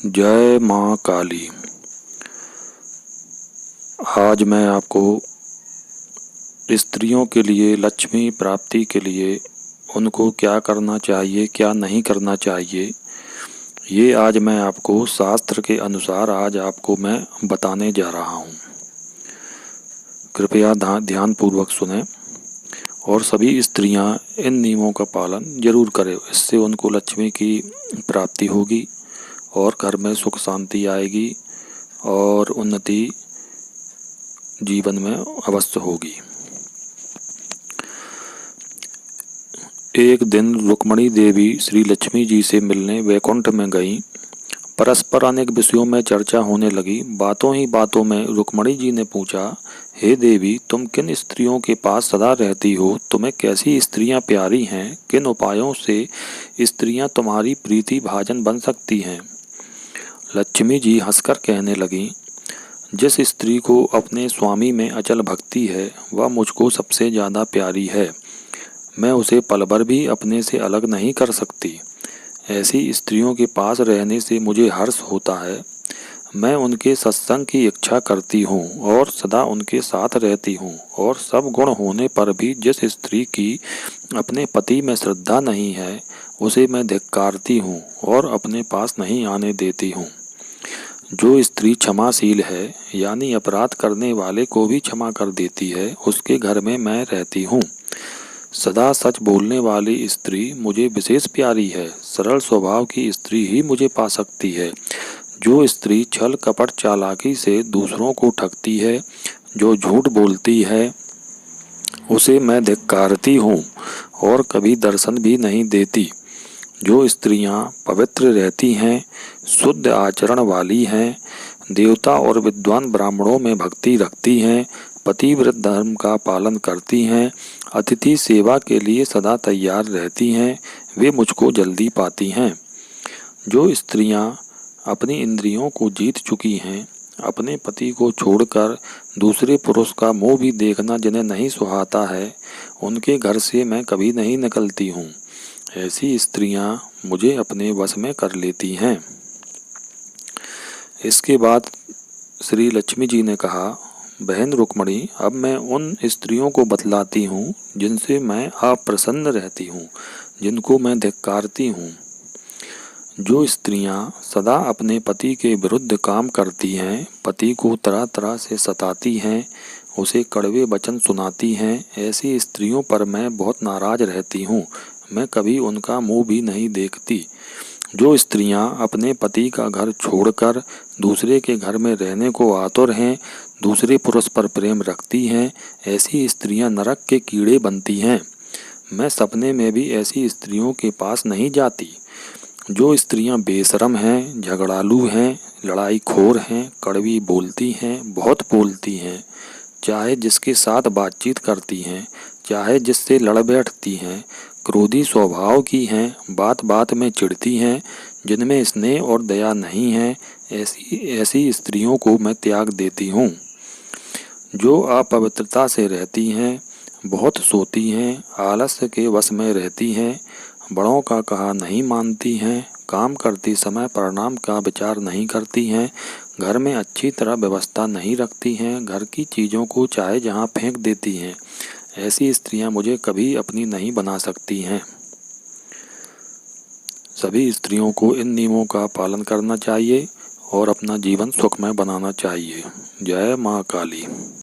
जय माँ काली। आज मैं आपको स्त्रियों के लिए लक्ष्मी प्राप्ति के लिए उनको क्या करना चाहिए, क्या नहीं करना चाहिए, ये आज मैं आपको शास्त्र के अनुसार आज आपको मैं बताने जा रहा हूँ। कृपया ध्यान पूर्वक सुने और सभी स्त्रियां इन नियमों का पालन जरूर करें। इससे उनको लक्ष्मी की प्राप्ति होगी और घर में सुख शांति आएगी और उन्नति जीवन में अवश्य होगी। एक दिन रुक्मणी देवी श्री लक्ष्मी जी से मिलने वैकुंठ में गईं। परस्पर अनेक विषयों में चर्चा होने लगी। बातों ही बातों में रुक्मणी जी ने पूछा, हे देवी, तुम किन स्त्रियों के पास सदा रहती हो? तुम्हें कैसी स्त्रियां प्यारी हैं? किन उपायों से स्त्रियां तुम्हारी प्रीति भाजन बन सकती हैं? लक्ष्मी जी हंसकर कहने लगीं, जिस स्त्री को अपने स्वामी में अचल भक्ति है वह मुझको सबसे ज़्यादा प्यारी है। मैं उसे पल भर भी अपने से अलग नहीं कर सकती। ऐसी स्त्रियों के पास रहने से मुझे हर्ष होता है। मैं उनके सत्संग की इच्छा करती हूँ और सदा उनके साथ रहती हूँ। और सब गुण होने पर भी जिस स्त्री की अपने पति में श्रद्धा नहीं है उसे मैं धिक्कारती हूँ और अपने पास नहीं आने देती हूँ। जो स्त्री क्षमाशील है यानी अपराध करने वाले को भी क्षमा कर देती है, उसके घर में मैं रहती हूँ। सदा सच बोलने वाली स्त्री मुझे विशेष प्यारी है। सरल स्वभाव की स्त्री ही मुझे पा सकती है। जो स्त्री छल कपट चालाकी से दूसरों को ठगती है, जो झूठ बोलती है, उसे मैं धिक्कारती हूँ और कभी दर्शन भी नहीं देती। जो स्त्रियां पवित्र रहती हैं, शुद्ध आचरण वाली हैं, देवता और विद्वान ब्राह्मणों में भक्ति रखती हैं, पतिव्रत धर्म का पालन करती हैं, अतिथि सेवा के लिए सदा तैयार रहती हैं, वे मुझको जल्दी पाती हैं। जो स्त्रियां अपनी इंद्रियों को जीत चुकी हैं, अपने पति को छोड़कर दूसरे पुरुष का मुंह भी देखना जिन्हें नहीं सुहाता है, उनके घर से मैं कभी नहीं निकलती हूँ। ऐसी स्त्रियां मुझे अपने वश में कर लेती हैं। इसके बाद श्री लक्ष्मी जी ने कहा, बहन रुक्मणी, अब मैं उन स्त्रियों को बतलाती हूँ जिनसे मैं अप्रसन्न रहती हूँ, जिनको मैं धिक्कारती हूँ। जो स्त्रियां सदा अपने पति के विरुद्ध काम करती हैं, पति को तरह तरह से सताती हैं, उसे कड़वे वचन सुनाती हैं, ऐसी स्त्रियों पर मैं बहुत नाराज रहती हूँ। मैं कभी उनका मुंह भी नहीं देखती। जो स्त्रियां अपने पति का घर छोड़कर दूसरे के घर में रहने को आतुर हैं, दूसरे पुरुष पर प्रेम रखती हैं, ऐसी स्त्रियां नरक के कीड़े बनती हैं। मैं सपने में भी ऐसी स्त्रियों के पास नहीं जाती। जो स्त्रियां बेशरम हैं, झगड़ालू हैं, लड़ाईखोर हैं, कड़वी बोलती हैं, बहुत बोलती हैं, चाहे जिसके साथ बातचीत करती हैं, चाहे जिससे लड़ बैठती हैं, क्रोधी स्वभाव की हैं, बात बात में चिढ़ती हैं, जिनमें स्नेह और दया नहीं है, ऐसी स्त्रियों को मैं त्याग देती हूँ। जो अपवित्रता से रहती हैं, बहुत सोती हैं, आलस्य के वश में रहती हैं, बड़ों का कहा नहीं मानती हैं, काम करती समय परिणाम का विचार नहीं करती हैं, घर में अच्छी तरह व्यवस्था नहीं रखती हैं, घर की चीज़ों को चाहे जहाँ फेंक देती हैं, ऐसी स्त्रियां मुझे कभी अपनी नहीं बना सकती हैं। सभी स्त्रियों को इन नियमों का पालन करना चाहिए और अपना जीवन सुखमय बनाना चाहिए। जय माँ काली।